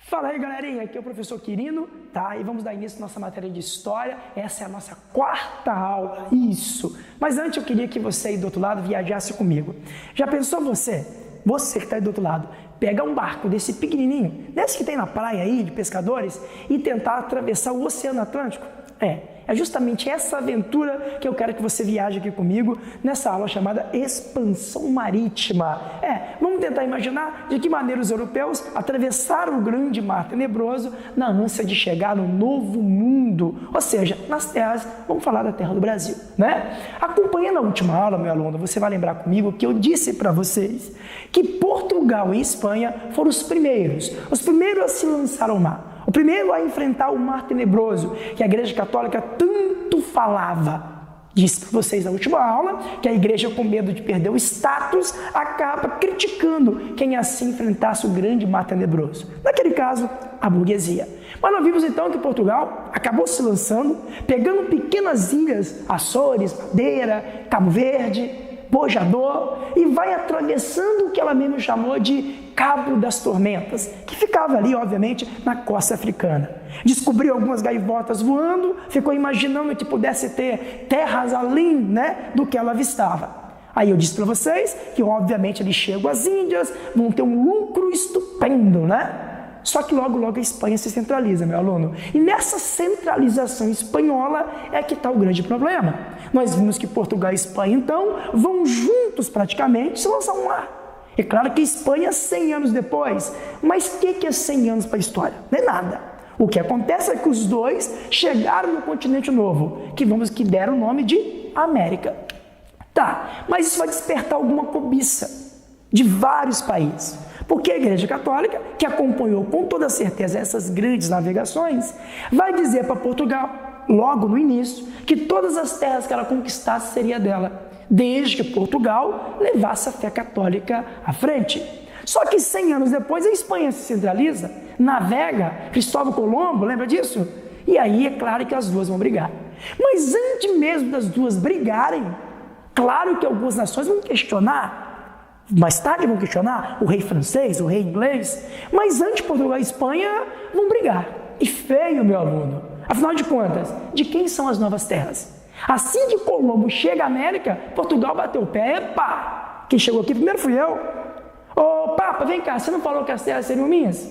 Fala aí, galerinha, aqui é o professor Quirino, tá? E vamos dar início à nossa matéria de História. Essa é a nossa quarta aula, isso! Mas antes eu queria que você aí do outro lado viajasse comigo. Já pensou você que está aí do outro lado, pegar um barco desse pequenininho, desse que tem na praia aí, de pescadores, e tentar atravessar o Oceano Atlântico? É justamente essa aventura que eu quero que você viaje aqui comigo nessa aula chamada Expansão Marítima. Vamos tentar imaginar de que maneira os europeus atravessaram o grande mar tenebroso na ânsia de chegar no novo mundo, ou seja, nas terras, vamos falar da terra do Brasil, né? Acompanhando a última aula, meu aluno, você vai lembrar comigo que eu disse para vocês que Portugal e Espanha foram os primeiros a se lançar ao mar. O primeiro a enfrentar o mar tenebroso, que a Igreja Católica tanto falava. Disse para vocês na última aula que a Igreja, com medo de perder o status, acaba criticando quem assim enfrentasse o grande mar tenebroso. Naquele caso, a burguesia. Mas nós vimos então que Portugal acabou se lançando, pegando pequenas ilhas, Açores, Madeira, Cabo Verde, Bojador, e vai atravessando o que ela mesma chamou de Cabo das Tormentas, que ficava ali, obviamente, na costa africana. Descobriu algumas gaivotas voando, ficou imaginando que pudesse ter terras além, do que ela avistava. Aí eu disse para vocês que, obviamente, eles chegam às Índias, vão ter um lucro estupendo, Só que logo a Espanha se centraliza, meu aluno. E nessa centralização espanhola é que está o grande problema. Nós vimos que Portugal e Espanha, então, vão juntos praticamente se lançar um mar. É claro que Espanha 100 anos depois, mas o que é 100 anos para a história? Não é nada. O que acontece é que os dois chegaram no continente novo, que deram o nome de América. Tá, mas isso vai despertar alguma cobiça de vários países. Porque a Igreja Católica, que acompanhou com toda certeza essas grandes navegações, vai dizer para Portugal, logo no início, que todas as terras que ela conquistasse seria dela, desde que Portugal levasse a fé católica à frente. Só que 100 anos depois a Espanha se centraliza, navega, Cristóvão Colombo, lembra disso? E aí é claro que as duas vão brigar. Mas antes mesmo das duas brigarem, claro que algumas nações vão questionar, mais tarde vão questionar o rei francês, o rei inglês, mas antes Portugal e Espanha vão brigar. E feio, meu aluno. Afinal de contas, de quem são as novas terras? Assim que Colombo chega à América, Portugal bateu o pé. Epa! Quem chegou aqui primeiro fui eu. Ô, Papa, vem cá, você não falou que as terras seriam minhas?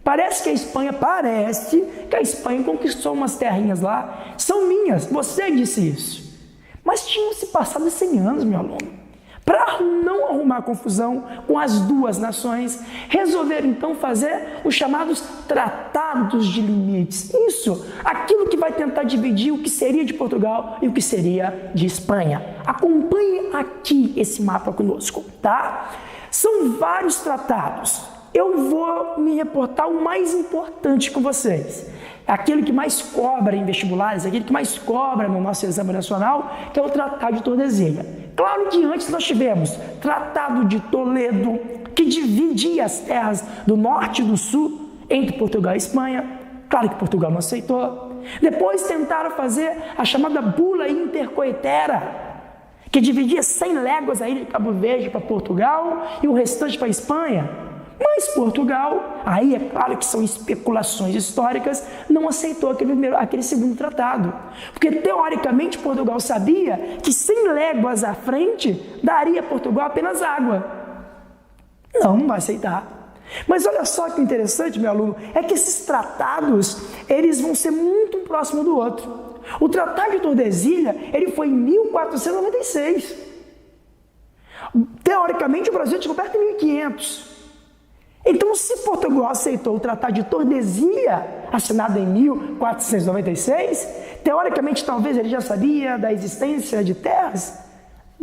Parece que a Espanha conquistou umas terrinhas lá. São minhas, você disse isso. Mas tinham se passado 100 anos, meu aluno. Para não arrumar confusão com as duas nações, resolveram então fazer os chamados tratados de limites. Isso, aquilo que vai tentar dividir o que seria de Portugal e o que seria de Espanha. Acompanhe aqui esse mapa conosco, tá? São vários tratados. Eu vou me reportar o mais importante com vocês. Aquele que mais cobra em vestibulares, aquele que mais cobra no nosso exame nacional, que é o Tratado de Tordesilhas. Claro que antes nós tivemos Tratado de Toledo, que dividia as terras do norte e do sul entre Portugal e Espanha. Claro que Portugal não aceitou. Depois tentaram fazer a chamada Bula Intercoetera, que dividia 100 léguas a ilha de Cabo Verde para Portugal e o restante para a Espanha. Mas Portugal, aí é claro que são especulações históricas, não aceitou aquele segundo tratado. Porque teoricamente Portugal sabia que 100 léguas à frente daria a Portugal apenas água. Não vai aceitar. Mas olha só que interessante, meu aluno, é que esses tratados, eles vão ser muito um próximo do outro. O Tratado de Tordesilhas, ele foi em 1496. Teoricamente o Brasil chegou perto de 1500. Então, se Portugal aceitou o Tratado de Tordesilhas, assinado em 1496, teoricamente talvez ele já sabia da existência de terras?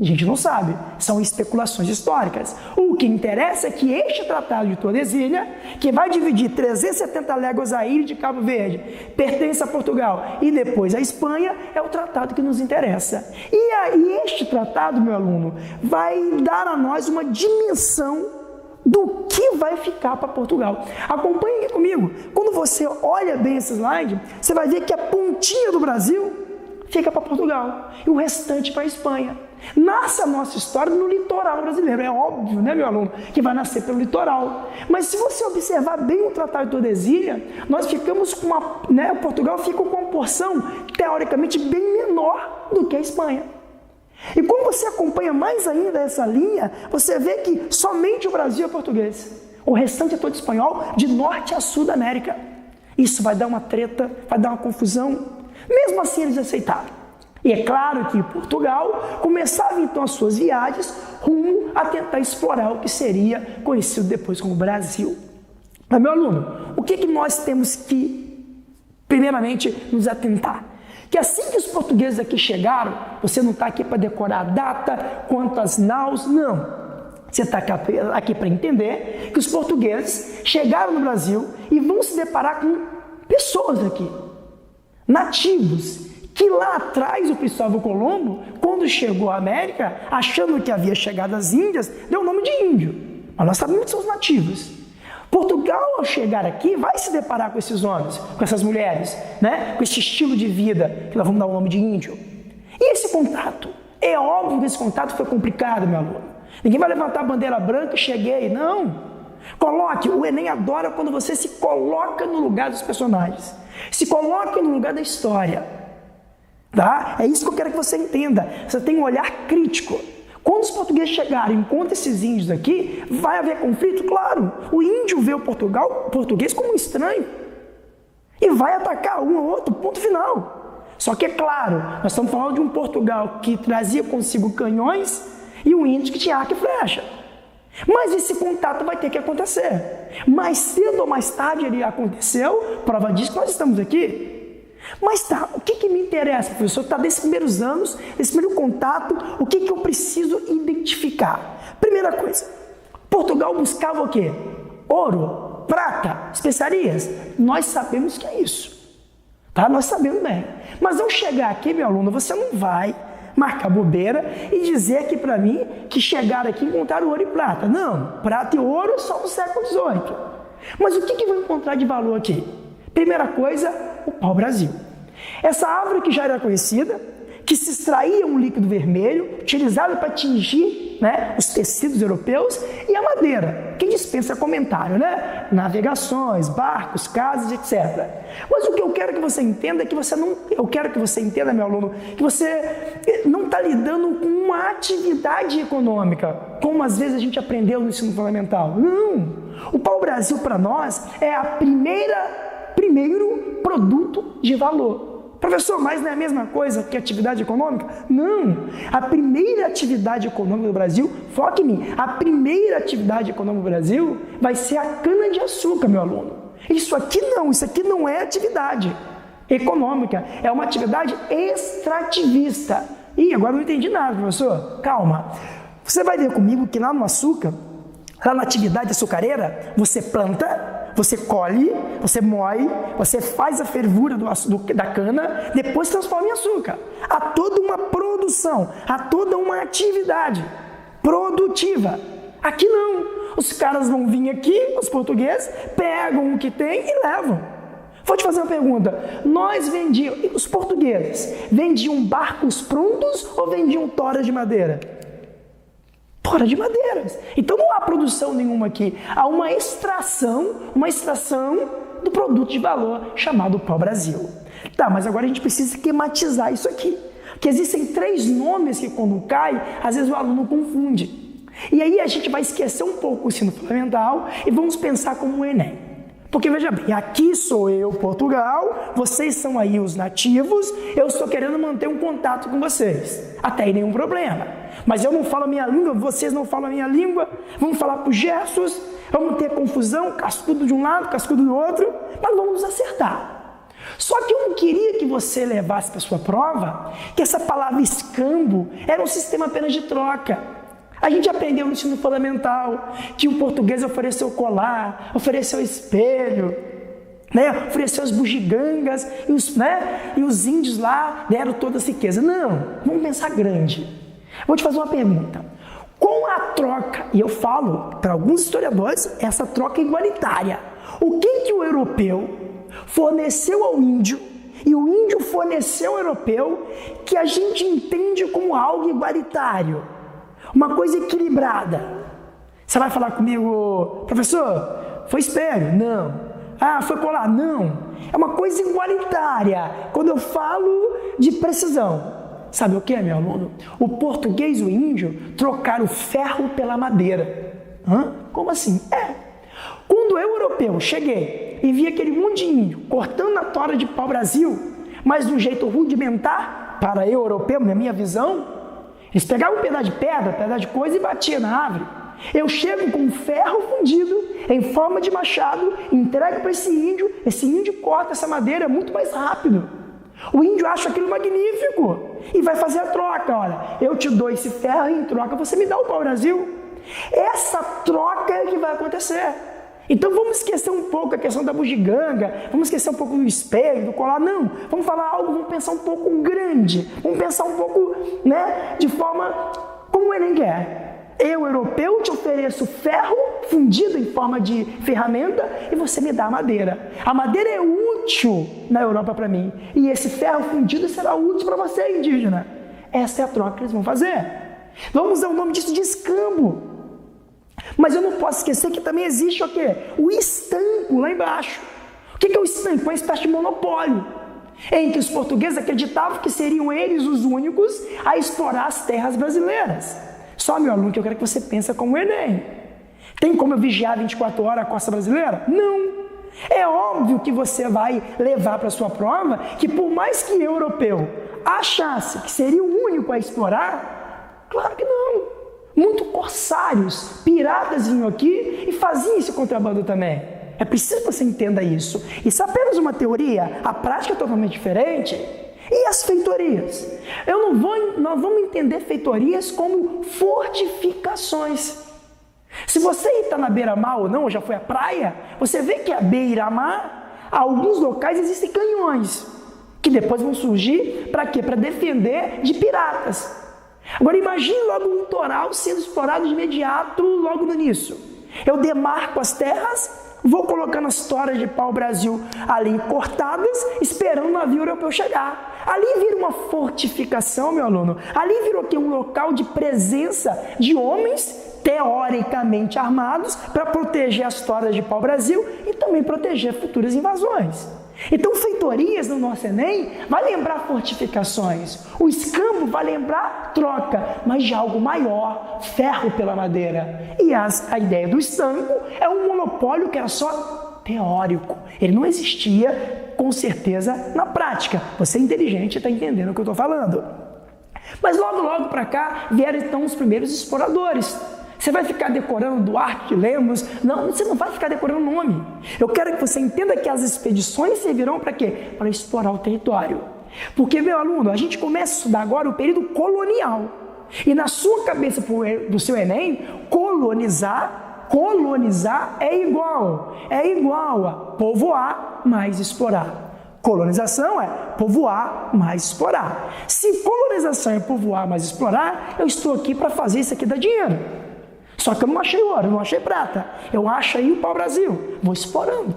A gente não sabe, são especulações históricas. O que interessa é que este Tratado de Tordesilhas, que vai dividir 370 léguas a ilha de Cabo Verde, pertence a Portugal e depois a Espanha, é o tratado que nos interessa. E aí este tratado, meu aluno, vai dar a nós uma dimensão do que vai ficar para Portugal. Acompanhe aqui comigo. Quando você olha bem esse slide, você vai ver que a pontinha do Brasil fica para Portugal e o restante para a Espanha. Nasce a nossa história no litoral brasileiro. É óbvio, né, meu aluno, que vai nascer pelo litoral. Mas se você observar bem o Tratado de Tordesilhas, nós ficamos com Portugal fica com uma porção teoricamente bem menor do que a Espanha. E quando você acompanha mais ainda essa linha, você vê que somente o Brasil é português. O restante é todo espanhol, de norte a sul da América. Isso vai dar uma treta, vai dar uma confusão. Mesmo assim, eles aceitaram. E é claro que Portugal começava então as suas viagens rumo a tentar explorar o que seria conhecido depois como Brasil. Mas, meu aluno, o que nós temos que, primeiramente, nos atentar? Que assim que os portugueses aqui chegaram, você não está aqui para decorar a data, quantas naus, não. Você está aqui para entender que os portugueses chegaram no Brasil e vão se deparar com pessoas aqui, nativos, que lá atrás o Cristóvão Colombo, quando chegou à América, achando que havia chegado às Índias, deu o nome de índio. Mas nós sabemos que são os nativos. Portugal, ao chegar aqui, vai se deparar com esses homens, com essas mulheres, né? Com esse estilo de vida, que nós vamos dar o nome de índio. E esse contato? É óbvio que esse contato foi complicado, meu aluno. Ninguém vai levantar a bandeira branca e cheguei, não. Coloque, o Enem adora quando você se coloca no lugar dos personagens. Se coloque no lugar da história. Tá? É isso que eu quero que você entenda. Você tem um olhar crítico. Quando os portugueses chegarem e encontram esses índios aqui, vai haver conflito? Claro. O índio vê o português como um estranho. E vai atacar um ou outro, ponto final. Só que é claro, nós estamos falando de um Portugal que trazia consigo canhões e um índio que tinha arco e flecha. Mas esse contato vai ter que acontecer. Mais cedo ou mais tarde ele aconteceu, prova disso que nós estamos aqui. Mas tá, o que me interessa, professor? Tá, desses primeiros anos, desse primeiro contato, o que eu preciso identificar? Primeira coisa, Portugal buscava o quê? Ouro, prata, especiarias. Nós sabemos que é isso, tá? Nós sabemos bem. Mas ao chegar aqui, meu aluno, você não vai marcar bobeira e dizer aqui para mim que chegaram aqui e encontraram ouro e prata. Não, prata e ouro só no século XVIII. Mas o que vão encontrar de valor aqui? Primeira coisa, o pau-brasil. Essa árvore que já era conhecida, que se extraía um líquido vermelho, utilizado para tingir, né, os tecidos europeus, e a madeira, que dispensa comentário, né? Navegações, barcos, casas, etc. Mas o que eu quero que você entenda é que eu quero que você entenda, meu aluno, que você não está lidando com uma atividade econômica, como às vezes a gente aprendeu no ensino fundamental. Não! O pau-brasil para nós é a primeiro produto de valor. Professor, mas não é a mesma coisa que atividade econômica? Não! A primeira atividade econômica do Brasil, foque em mim, a primeira atividade econômica do Brasil vai ser a cana-de-açúcar, meu aluno. Isso aqui não é atividade econômica, é uma atividade extrativista. Ih, agora não entendi nada, professor. Calma. Você vai ver comigo que lá no açúcar, lá na atividade açucareira, você planta, você colhe, você moe, você faz a fervura da cana, depois transforma em açúcar. Há toda uma produção, há toda uma atividade produtiva. Aqui não. Os caras vão vir aqui, os portugueses, pegam o que tem e levam. Vou te fazer uma pergunta. Os portugueses vendiam barcos prontos ou vendiam toras de madeira? Tora de madeiras. Então não há produção nenhuma aqui. Há uma extração do produto de valor chamado pau-brasil. Tá, mas agora a gente precisa esquematizar isso aqui. Porque existem 3 nomes que quando cai, às vezes o aluno confunde. E aí a gente vai esquecer um pouco o ensino fundamental e vamos pensar como o Enem. Porque veja bem, aqui sou eu, Portugal, vocês são aí os nativos, eu estou querendo manter um contato com vocês. Até aí nenhum problema. Mas eu não falo a minha língua, vocês não falam a minha língua, vamos falar por gestos, vamos ter confusão, cascudo de um lado, cascudo do outro, mas vamos nos acertar. Só que eu não queria que você levasse para a sua prova que essa palavra escambo era um sistema apenas de troca. A gente aprendeu no ensino fundamental que o português ofereceu colar, ofereceu espelho, né? Ofereceu as bugigangas e os índios lá deram toda essa riqueza. Não, vamos pensar grande. Vou te fazer uma pergunta. Com a troca, e eu falo para alguns historiadores, essa troca é igualitária. O que o europeu forneceu ao índio e o índio forneceu ao europeu que a gente entende como algo igualitário, uma coisa equilibrada. Você vai falar comigo, professor, foi espelho? Não. Ah, foi colar? Não. É uma coisa igualitária. Quando eu falo de precisão, sabe o que, meu aluno? O português e o índio trocaram o ferro pela madeira. Hã? Como assim? Quando eu, europeu, cheguei e vi aquele monte de índio cortando a tora de pau-brasil, mas de um jeito rudimentar, para eu, europeu, na minha visão, eles pegavam um pedaço de pedra, um pedaço de coisa e batiam na árvore. Eu chego com um ferro fundido em forma de machado, entrego para esse índio corta essa madeira muito mais rápido. O índio acha aquilo magnífico e vai fazer a troca. Olha, eu te dou esse ferro e em troca você me dá o pau-brasil. Essa troca é que vai acontecer. Então vamos esquecer um pouco a questão da bugiganga, vamos esquecer um pouco do espelho, do colar, não. Vamos falar algo, vamos pensar um pouco grande, vamos pensar um pouco, de forma como o Enem quer. Eu, europeu, te ofereço ferro fundido em forma de ferramenta e você me dá a madeira. A madeira é útil na Europa para mim e esse ferro fundido será útil para você, indígena. Essa é a troca que eles vão fazer. Vamos usar o nome disso de escambo. Mas eu não posso esquecer que também existe o quê? O estanco lá embaixo. O que é o estanco? Uma espécie de monopólio em que os portugueses acreditavam que seriam eles os únicos a explorar as terras brasileiras. Só, meu aluno, que eu quero que você pense como o Enem. Tem como eu vigiar 24 horas a costa brasileira? Não. É óbvio que você vai levar para a sua prova que por mais que eu, europeu, achasse que seria o único a explorar, claro que não. Muitos corsários, piratas vinham aqui e faziam esse contrabando também. É preciso que você entenda isso. Isso é apenas uma teoria, a prática é totalmente diferente. E as feitorias? Nós vamos entender feitorias como fortificações. Se você está na beira-mar ou não, ou já foi à praia, você vê que à beira-mar, a alguns locais existem canhões, que depois vão surgir para quê? Para defender de piratas. Agora imagine logo um litoral sendo explorado de imediato, logo no início. Eu demarco as terras, vou colocando as toras de pau-brasil ali cortadas, esperando o navio europeu chegar. Ali vira uma fortificação, meu aluno. Ali virou aqui um local de presença de homens teoricamente armados para proteger as toras de pau-brasil e também proteger futuras invasões. Então, feitorias no nosso Enem vai lembrar fortificações. O escambo vai lembrar troca, mas de algo maior, ferro pela madeira. E a ideia do estanco é um monopólio que era só teórico. Ele não existia, com certeza, na prática. Você é inteligente e está entendendo o que eu estou falando. Mas logo para cá vieram então os primeiros exploradores. Você vai ficar decorando Duarte de Lemos? Não, você não vai ficar decorando o nome. Eu quero que você entenda que as expedições servirão para quê? Para explorar o território. Porque, meu aluno, a gente começa a estudar agora o período colonial. E na sua cabeça, do seu Enem, colonizar é igual a povoar mais explorar. Colonização é povoar mais explorar. Se colonização é povoar mais explorar, eu estou aqui para fazer isso aqui dar dinheiro. Só que eu não achei ouro, não achei prata. Eu acho aí o pau-brasil. Vou explorando.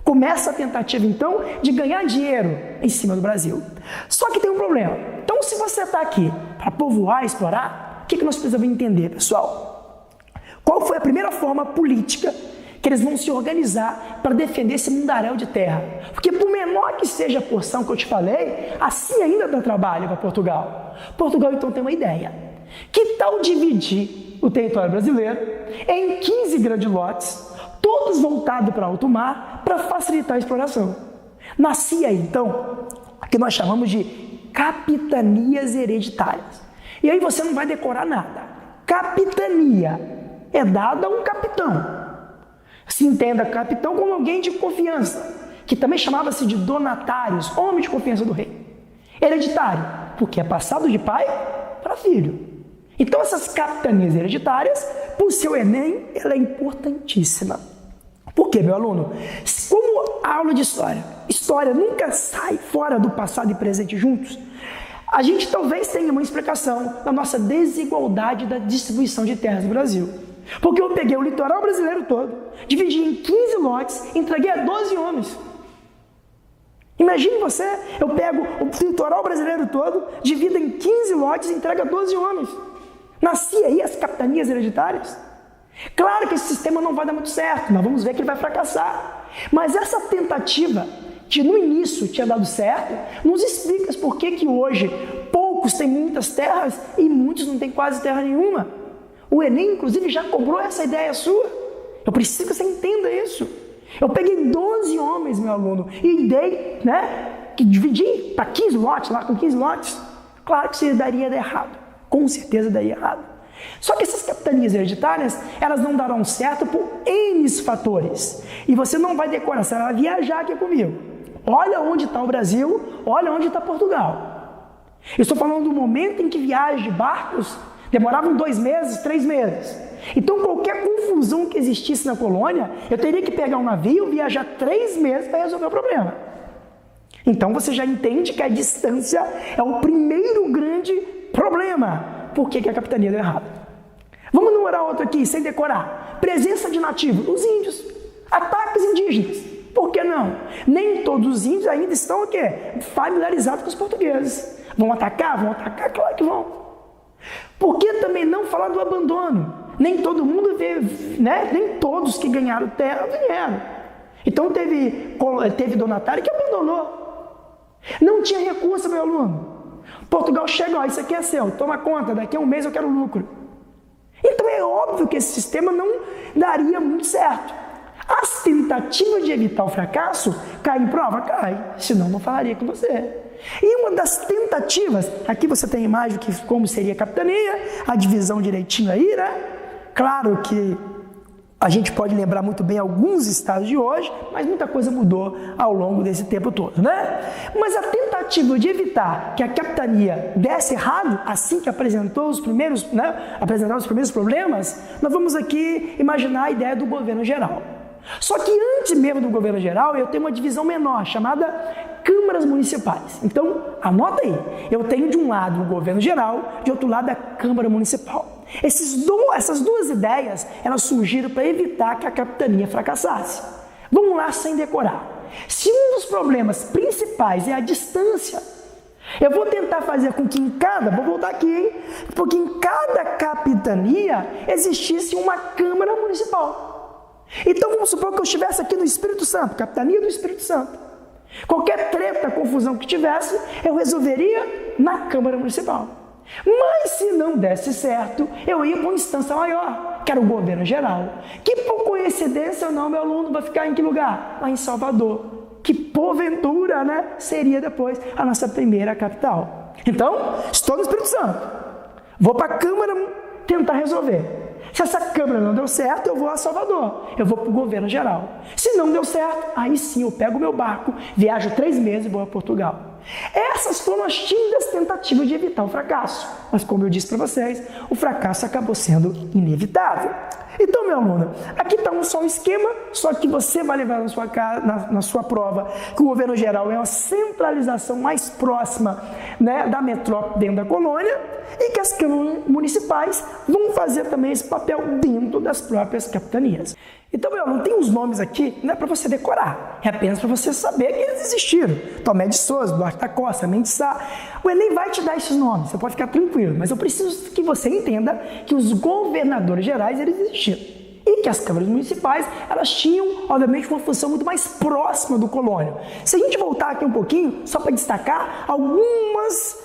Começa a tentativa, então, de ganhar dinheiro em cima do Brasil. Só que tem um problema. Então, se você está aqui para povoar e explorar, o que nós precisamos entender, pessoal? Qual foi a primeira forma política que eles vão se organizar para defender esse mundaréu de terra? Porque por menor que seja a porção que eu te falei, assim ainda dá trabalho para Portugal. Portugal, então, tem uma ideia. Que tal dividir o território brasileiro em 15 grandes lotes, todos voltados para alto mar, para facilitar a exploração? Nascia então o que nós chamamos de capitanias hereditárias. E aí você não vai decorar nada. Capitania é dada a um capitão. Se entenda capitão como alguém de confiança, que também chamava-se de donatários, homem de confiança do rei. Hereditário, porque é passado de pai para filho. Então, essas capitanias hereditárias, para o seu Enem, ela é importantíssima. Por quê, meu aluno? Como a aula de história nunca sai fora do passado e presente juntos, a gente talvez tenha uma explicação da nossa desigualdade da distribuição de terras no Brasil. Porque eu peguei o litoral brasileiro todo, dividi em 15 lotes, entreguei a 12 homens. Imagine você, eu pego o litoral brasileiro todo, divido em 15 lotes e entrego a 12 homens. Nascia aí as capitanias hereditárias. Claro que esse sistema não vai dar muito certo, nós vamos ver que ele vai fracassar. Mas essa tentativa, que no início tinha dado certo, nos explica por que hoje poucos têm muitas terras e muitos não têm quase terra nenhuma. O Enem, inclusive, já cobrou essa ideia sua. Eu preciso que você entenda isso. Eu peguei 12 homens, meu aluno, e dei, que dividi para 15 lotes, lá com 15 lotes. Claro que isso daria errado. Com certeza daria errado. Só que essas capitanias hereditárias, elas não darão certo por N fatores. E você não vai decorar, você vai viajar aqui comigo. Olha onde está o Brasil, olha onde está Portugal. Eu estou falando do momento em que viagens de barcos demoravam 2 meses, 3 meses. Então, qualquer confusão que existisse na colônia, eu teria que pegar um navio, viajar 3 meses para resolver o problema. Então, você já entende que a distância é o primeiro grande problema. Por que a capitania deu errado? Vamos numerar outro aqui, sem decorar. Presença de nativos, os índios. Ataques indígenas. Por que não? Nem todos os índios ainda estão o quê? Familiarizados com os portugueses. Vão atacar? Vão atacar? Claro que vão. Por que também não falar do abandono? Nem todo mundo vê, nem todos que ganharam terra vieram. Então teve donatário que abandonou. Não tinha recurso, meu aluno. Portugal chega, ó, isso aqui é seu, toma conta, daqui a um mês eu quero lucro. Então é óbvio que esse sistema não daria muito certo. As tentativas de evitar o fracasso caem em prova? Cai, senão não falaria com você. E uma das tentativas, aqui você tem a imagem de como seria a capitania, a divisão direitinho aí, Claro que a gente pode lembrar muito bem alguns estados de hoje, mas muita coisa mudou ao longo desse tempo todo, Mas a tentativa de evitar que a capitania desse errado, assim que apresentou os primeiros, apresentaram os primeiros problemas, nós vamos aqui imaginar a ideia do governo geral. Só que antes mesmo do governo geral, eu tenho uma divisão menor, chamada câmaras municipais. Então, anota aí, eu tenho de um lado o governo geral, de outro lado a Câmara Municipal. Essas duas ideias, elas surgiram para evitar que a capitania fracassasse. Vamos lá sem decorar. Se um dos problemas principais é a distância, eu vou tentar fazer com que vou voltar aqui, porque em cada capitania existisse uma Câmara Municipal. Então vamos supor que eu estivesse aqui no Espírito Santo, capitania do Espírito Santo. Qualquer treta, confusão que tivesse, eu resolveria na Câmara Municipal. Mas se não desse certo, eu ia para uma instância maior, que era o governo geral. Que por coincidência ou não, meu aluno vai ficar em que lugar? Lá em Salvador. Que porventura, seria depois a nossa primeira capital. Então, estou no Espírito Santo. Vou para a Câmara tentar resolver. Se essa Câmara não deu certo, eu vou a Salvador, eu vou para o governo geral. Se não deu certo, aí sim eu pego o meu barco, viajo 3 meses e vou a Portugal. Essas foram as tímidas tentativas de evitar o fracasso. Mas como eu disse para vocês, o fracasso acabou sendo inevitável. Então, meu aluno, aqui está só um esquema, só que você vai levar na sua prova que o governo geral é uma centralização mais próxima da metrópole dentro da colônia e que as câmaras municipais vão fazer também esse papel dentro das próprias capitanias. Então, meu aluno, tem uns nomes aqui, não é para você decorar, é apenas para você saber que eles existiram. Tomé de Souza, Duarte da Costa, Mendes Sá. O Enem vai te dar esses nomes, você pode ficar tranquilo, mas eu preciso que você entenda que os governadores gerais, eles existiram. E que as câmaras municipais, elas tinham, obviamente, uma função muito mais próxima do colônio. Se a gente voltar aqui um pouquinho, só para destacar algumas,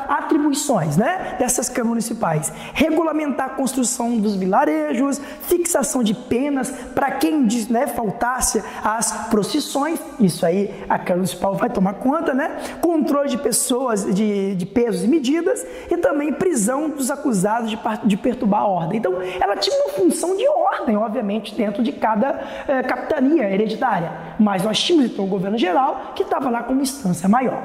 atribuições, dessas câmaras municipais. Regulamentar a construção dos vilarejos, fixação de penas para quem faltasse às procissões, isso aí a Câmara Municipal vai tomar conta, Controle de pessoas, de pesos e medidas, e também prisão dos acusados de perturbar a ordem. Então, ela tinha uma função de ordem, obviamente, dentro de cada capitania hereditária. Mas nós tínhamos, então, o governo geral, que estava lá como instância maior.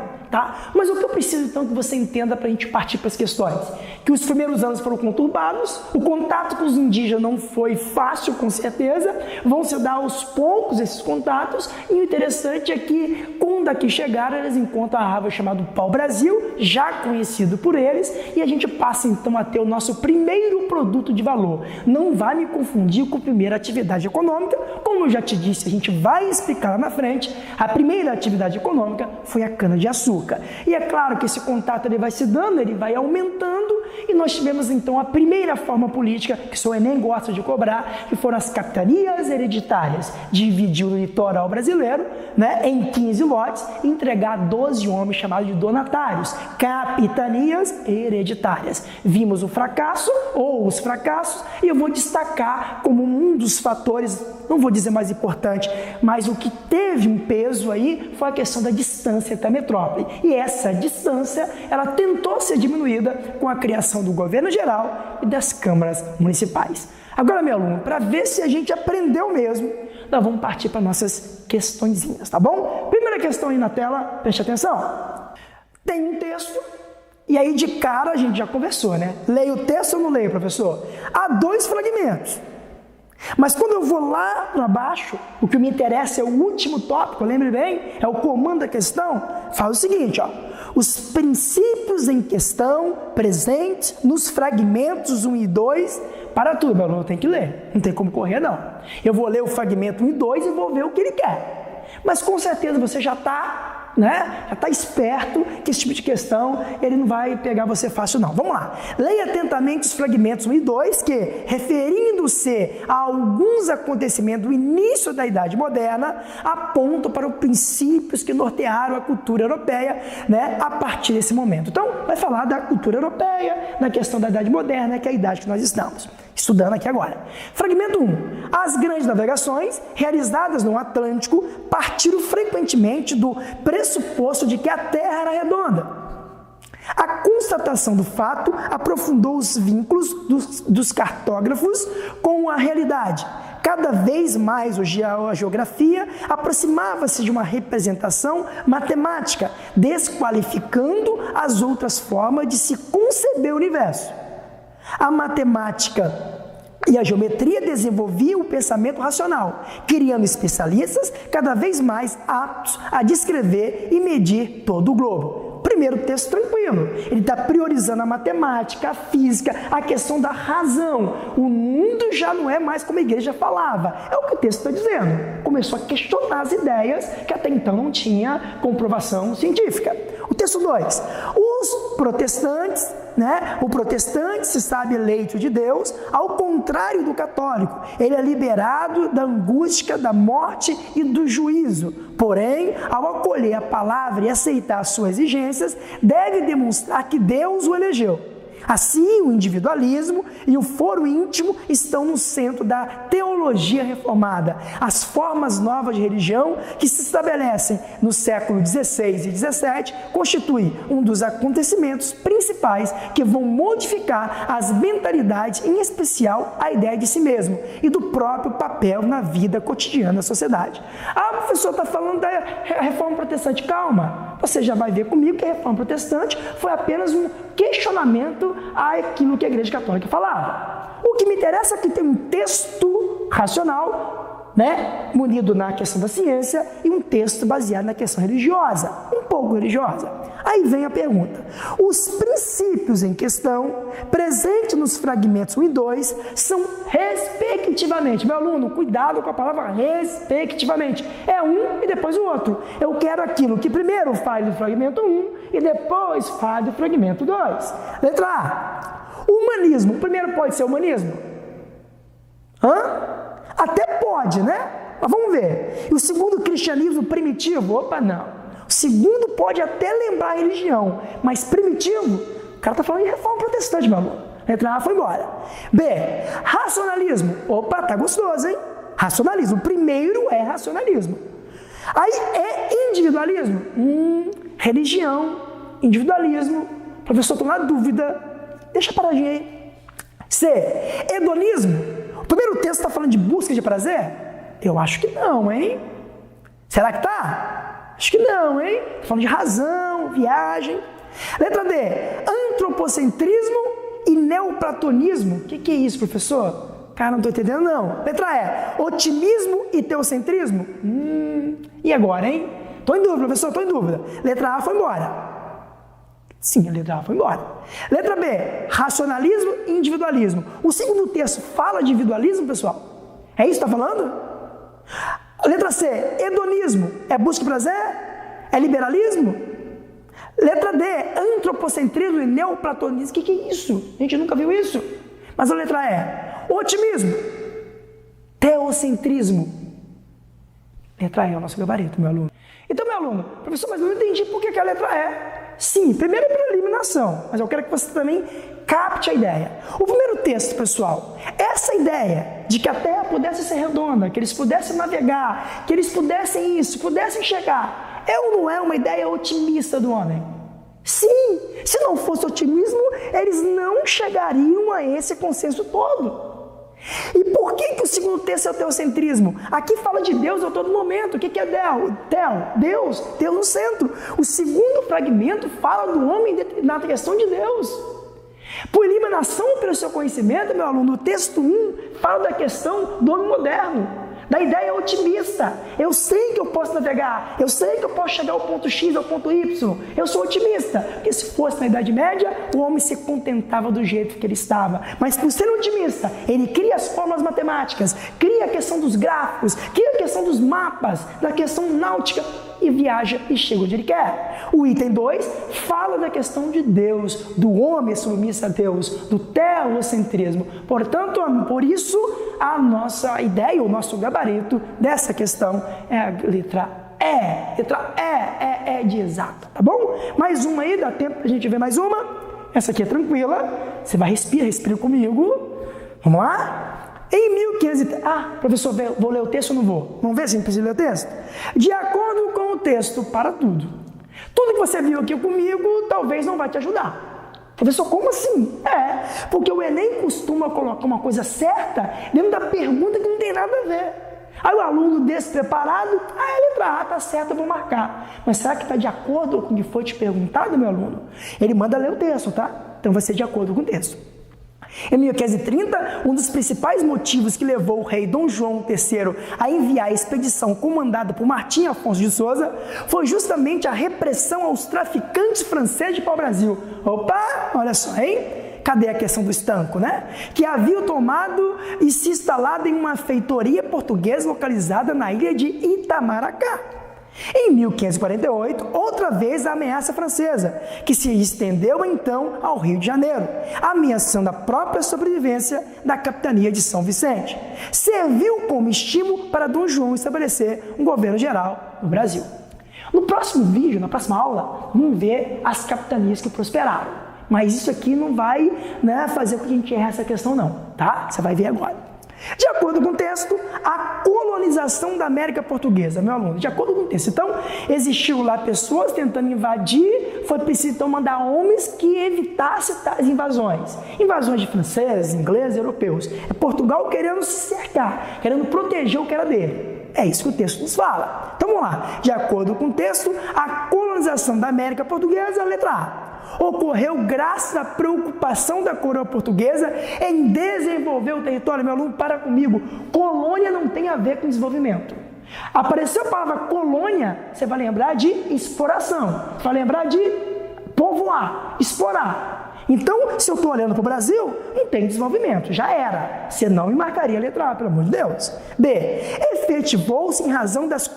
Mas o que eu preciso, então, que você entenda para a gente partir para as questões? Que os primeiros anos foram conturbados, o contato com os indígenas não foi fácil, com certeza, vão se dar aos poucos esses contatos, e o interessante é que, quando aqui chegaram, eles encontram a árvore chamada pau-brasil, já conhecido por eles, e a gente passa, então, a ter o nosso primeiro produto de valor. Não vai me confundir com a primeira atividade econômica, com Como eu já te disse, a gente vai explicar lá na frente, a primeira atividade econômica foi a cana-de-açúcar. E é claro que esse contato ele vai se dando, ele vai aumentando, e nós tivemos então a primeira forma política, que o Enem gosta de cobrar, que foram as capitanias hereditárias. Dividir o litoral brasileiro, né, em 15 lotes e entregar 12 homens chamados de donatários, capitanias hereditárias. Vimos o fracasso, ou os fracassos, e eu vou destacar como um dos fatores, não vou dizer mais importante, mas o que teve um peso aí foi a questão da distância até a metrópole. E essa distância, ela tentou ser diminuída com a criação do governo geral e das câmaras municipais. Agora, meu aluno, para ver se a gente aprendeu mesmo, nós vamos partir para nossas questõezinhas, tá bom? Primeira questão aí na tela, preste atenção. Tem um texto, e aí de cara a gente já conversou, né? Leio o texto ou não leio, professor? Há 2 fragmentos. Mas quando eu vou lá para baixo, o que me interessa é o último tópico, lembre bem, é o comando da questão, fala o seguinte, ó. Os princípios em questão presentes nos fragmentos 1 e 2, para tudo, meu aluno tem que ler, não tem como correr não. Eu vou ler o fragmento 1 e 2 e vou ver o que ele quer. Mas com certeza você já está, né? Já está esperto que esse tipo de questão ele não vai pegar você fácil não. Vamos lá. Leia atentamente os fragmentos 1 e 2 que, referindo-se a alguns acontecimentos do início da Idade Moderna, apontam para os princípios que nortearam a cultura europeia, né, a partir desse momento. Então, vai falar da cultura europeia, na questão da Idade Moderna, que é a idade que nós estamos estudando aqui agora. Fragmento 1. As grandes navegações realizadas no Atlântico partiram frequentemente do pressuposto de que a Terra era redonda. A constatação do fato aprofundou os vínculos dos cartógrafos com a realidade. Cada vez mais a geografia aproximava-se de uma representação matemática, desqualificando as outras formas de se conceber o universo. A matemática e a geometria desenvolviam o pensamento racional, criando especialistas cada vez mais aptos a descrever e medir todo o globo. Primeiro texto tranquilo, ele está priorizando a matemática, a física, a questão da razão. O mundo já não é mais como a igreja falava, é o que o texto está dizendo. Começou a questionar as ideias que até então não tinha comprovação científica. O texto 2, os protestantes, né? O protestante se sabe eleito de Deus, ao contrário do católico. Ele é liberado da angústia, da morte e do juízo. Porém, ao acolher a palavra e aceitar as suas exigências, deve demonstrar que Deus o elegeu. Assim, o individualismo e o foro íntimo estão no centro da teologia reformada. As formas novas de religião que se estabelecem no século XVI e XVII constituem um dos acontecimentos principais que vão modificar as mentalidades, em especial a ideia de si mesmo e do próprio papel na vida cotidiana da sociedade. Ah, professor, está falando da reforma protestante. Calma, você já vai ver comigo que a reforma protestante foi apenas um questionamento àquilo que a Igreja Católica falava. O que me interessa é que tem um texto racional, né, munido na questão da ciência, e um texto baseado na questão religiosa, um pouco religiosa. Aí vem a pergunta. Os princípios em questão, presentes nos fragmentos 1 e 2, são respectivamente. Meu aluno, cuidado com a palavra respectivamente. É um e depois o outro. Eu quero aquilo que primeiro fale do fragmento 1 e depois fale do fragmento 2. Letra A. Humanismo. O primeiro pode ser humanismo? Até pode, né? Mas vamos ver. E o segundo, cristianismo primitivo? Opa, não. O segundo pode até lembrar a religião, mas primitivo, o cara está falando de reforma protestante, meu aluno. Letra A foi embora. B, racionalismo. Opa, tá gostoso, hein? Racionalismo. Primeiro é racionalismo. Aí é individualismo. Religião, individualismo. Professor, estou na dúvida. Deixa paradinho aí. C, hedonismo. O primeiro texto está falando de busca de prazer? Eu acho que não, hein? Será que tá? Acho que não, hein? Está falando de razão, viagem. Letra D, antropocentrismo e neoplatonismo. O que é isso, professor? Cara, não estou entendendo, não. Letra E, otimismo e teocentrismo. E agora, hein? Estou em dúvida, professor, estou em dúvida. Letra A foi embora. Sim, a letra A foi embora. Letra B, racionalismo e individualismo. O segundo texto fala de individualismo, pessoal? É isso que está falando? Letra C, hedonismo. É busca de prazer? É liberalismo? Letra D, antropocentrismo e neoplatonismo. O que é isso? A gente nunca viu isso. Mas a letra E, otimismo. Teocentrismo. Letra E é o nosso gabarito, meu aluno. Então, meu aluno, professor, mas eu não entendi por que a letra E. Sim, primeiro é para eliminação, mas eu quero que você também capte a ideia. O primeiro texto, pessoal, essa ideia de que a Terra pudesse ser redonda, que eles pudessem navegar, que eles pudessem isso, pudessem chegar, é ou não é uma ideia otimista do homem? Sim, se não fosse otimismo, eles não chegariam a esse consenso todo. E por que o segundo texto é o teocentrismo? Aqui fala de Deus a todo momento. O que é Deus? Deus no centro. O segundo fragmento fala do homem na questão de Deus. Por eliminação pelo seu conhecimento, meu aluno, o texto 1 fala da questão do homem moderno, da ideia otimista. Eu sei que eu posso navegar, eu sei que eu posso chegar ao ponto X, ao ponto Y. Eu sou otimista, porque se fosse na Idade Média, o homem se contentava do jeito que ele estava. Mas por ser otimista, ele cria as fórmulas matemáticas, cria a questão dos gráficos, cria a questão dos mapas, da questão náutica, e viaja e chega onde ele quer. O item 2 fala da questão de Deus, do homem submisso a Deus, do teocentrismo. Portanto, por isso, a nossa ideia, o nosso gabarito dessa questão é a letra E. Letra E de exata, tá bom? Mais uma aí, dá tempo pra gente ver mais uma. Essa aqui é tranquila. Você vai respira comigo. Vamos lá? Em 1530... professor, vou ler o texto ou não vou? Vamos ver se a gente precisa ler o texto? De acordo com o texto, para tudo. Tudo que você viu aqui comigo, talvez não vai te ajudar. Professor, como assim? Porque o Enem costuma colocar uma coisa certa dentro da pergunta que não tem nada a ver. Aí o aluno despreparado, a letra A está certa, eu vou marcar. Mas será que está de acordo com o que foi te perguntado, meu aluno? Ele manda ler o texto, tá? Então vai ser de acordo com o texto. Em 1530, um dos principais motivos que levou o rei Dom João III a enviar a expedição comandada por Martim Afonso de Souza foi justamente a repressão aos traficantes franceses de pau-brasil. Opa, olha só, hein? Cadê a questão do estanco, né? Que haviam tomado e se instalado em uma feitoria portuguesa localizada na ilha de Itamaracá. Em 1548, outra vez a ameaça francesa, que se estendeu então ao Rio de Janeiro, ameaçando a própria sobrevivência da capitania de São Vicente. Serviu como estímulo para Dom João estabelecer um governo geral no Brasil. No próximo vídeo, na próxima aula, vamos ver as capitanias que prosperaram. Mas isso aqui não vai, fazer com que a gente erre essa questão não, tá? Você vai ver agora. De acordo com o texto, a colonização da América Portuguesa, meu aluno, de acordo com o texto. Então, existiu lá pessoas tentando invadir, foi preciso então mandar homens que evitassem tais invasões. Invasões de franceses, ingleses, europeus. É Portugal querendo se cercar, querendo proteger o que era dele. É isso que o texto nos fala. Então, vamos lá. De acordo com o texto, a colonização da América Portuguesa, letra A. Ocorreu graças à preocupação da coroa portuguesa em desenvolver o território. Meu aluno, para comigo. Colônia não tem a ver com desenvolvimento. Apareceu a palavra colônia, você vai lembrar de exploração. Você vai lembrar de povoar, explorar. Então, se eu estou olhando para o Brasil, não tem desenvolvimento, já era. Você não me marcaria a letra A, pelo amor de Deus. B. Efetivou-se em razão dos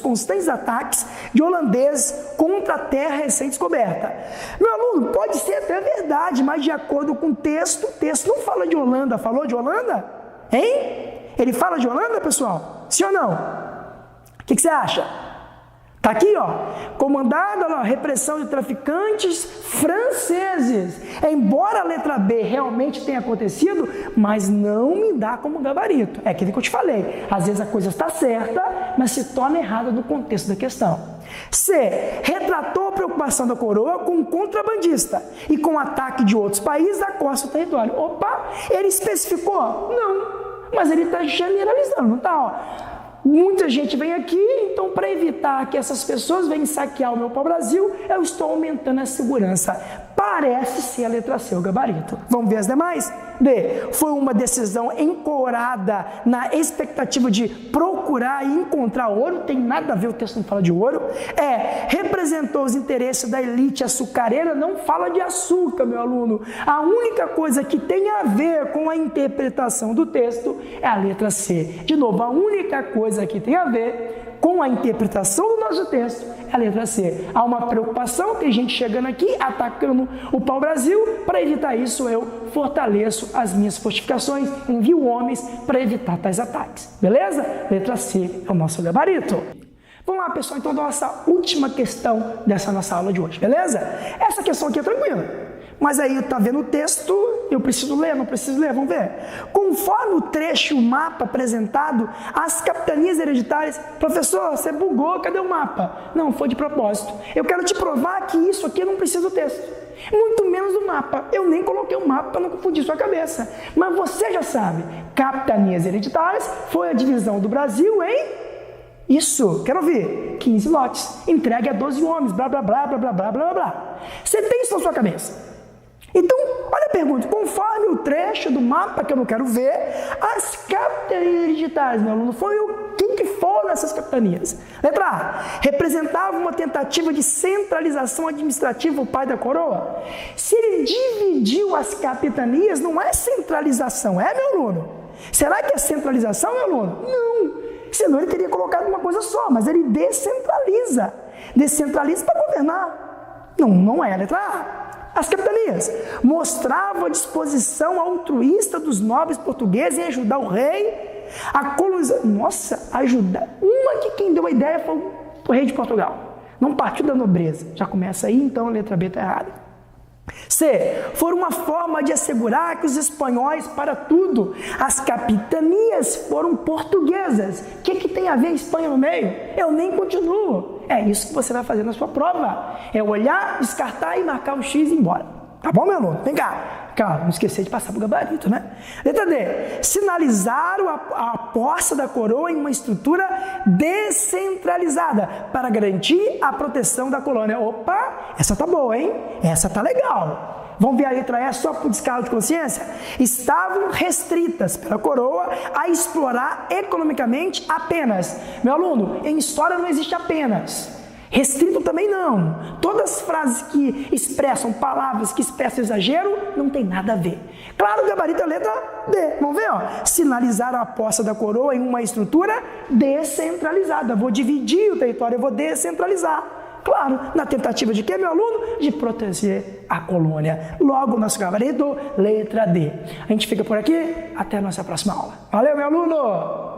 constantes ataques de holandeses contra a terra recém-descoberta. Meu aluno, pode ser até verdade, mas de acordo com o texto não fala de Holanda. Falou de Holanda? Hein? Ele fala de Holanda, pessoal? Sim ou não? O que você acha? Está aqui, comandada a repressão de traficantes franceses. Embora a letra B realmente tenha acontecido, mas não me dá como gabarito. É aquilo que eu te falei. Às vezes a coisa está certa, mas se torna errada no contexto da questão. C. Retratou a preocupação da coroa com um contrabandista e com o ataque de outros países à costa do território. Opa, ele especificou? Não, mas ele está generalizando, não está, Muita gente vem aqui, então para evitar que essas pessoas venham saquear o meu pau-brasil, eu estou aumentando a segurança. Parece ser a letra C, o gabarito. Vamos ver as demais? D. Foi uma decisão ancorada na expectativa de procurar e encontrar ouro. Tem nada a ver, o texto não fala de ouro. E. Representou os interesses da elite açucareira. Não fala de açúcar, meu aluno. A única coisa que tem a ver com a interpretação do texto é a letra C. De novo, a única coisa que tem a ver com a interpretação do nosso texto é a letra C. Há uma preocupação, tem gente chegando aqui, atacando o pau-brasil. Para evitar isso, eu fortaleço as minhas fortificações, envio homens para evitar tais ataques. Beleza? Letra C é o nosso gabarito. Vamos lá, pessoal, então, nossa última questão dessa nossa aula de hoje, beleza? Essa questão aqui é tranquila. Mas aí, tá vendo o texto, eu preciso ler, não preciso ler, vamos ver. Conforme o trecho, o mapa apresentado, as capitanias hereditárias... Professor, você bugou, cadê o mapa? Não, foi de propósito. Eu quero te provar que isso aqui não precisa do texto. Muito menos do mapa. Eu nem coloquei o mapa para não confundir sua cabeça. Mas você já sabe, capitanias hereditárias foi a divisão do Brasil em... Isso, quero ouvir. 15 lotes, entregue a 12 homens, blá, blá, blá, blá, blá, blá, blá, blá. Você tem isso na sua cabeça? Então, olha a pergunta, conforme o trecho do mapa que eu não quero ver, as capitanias hereditárias, meu aluno, foi quem que foram essas capitanias? Letra A, representava uma tentativa de centralização administrativa, o pai da coroa. Se ele dividiu as capitanias, não é centralização, é, meu aluno? Será que é centralização, meu aluno? Não, senão ele teria colocado uma coisa só, mas ele descentraliza. Descentraliza para governar. Não, não é a letra A. As capitanias mostravam a disposição altruísta dos nobres portugueses em ajudar o rei a colonizar. Nossa, ajudar. Uma que quem deu a ideia foi o rei de Portugal. Não partiu da nobreza. Já começa aí, então a letra B está errada. C. Foi uma forma de assegurar que os espanhóis, para tudo, as capitanias foram portuguesas. O que tem a ver a Espanha no meio? Eu nem continuo. É isso que você vai fazer na sua prova. É olhar, descartar e marcar o X e ir embora. Tá bom, meu aluno? Vem cá. Cara, não esquecer de passar pro gabarito, né? Letra D. Sinalizaram a posse da coroa em uma estrutura descentralizada para garantir a proteção da colônia. Opa, essa tá boa, hein? Essa tá legal. Vamos ver a letra E só por descargo de consciência? Estavam restritas pela coroa a explorar economicamente apenas. Meu aluno, em história não existe apenas. Restrito também não. Todas as frases que expressam palavras que expressam exagero não tem nada a ver. Claro, o gabarito é a letra D. Vamos ver, ó. Sinalizaram a posse da coroa em uma estrutura descentralizada. Vou dividir o território, eu vou descentralizar. Claro, na tentativa de quê, meu aluno? De proteger a colônia. Logo, nosso gabarito, letra D. A gente fica por aqui, até a nossa próxima aula. Valeu, meu aluno!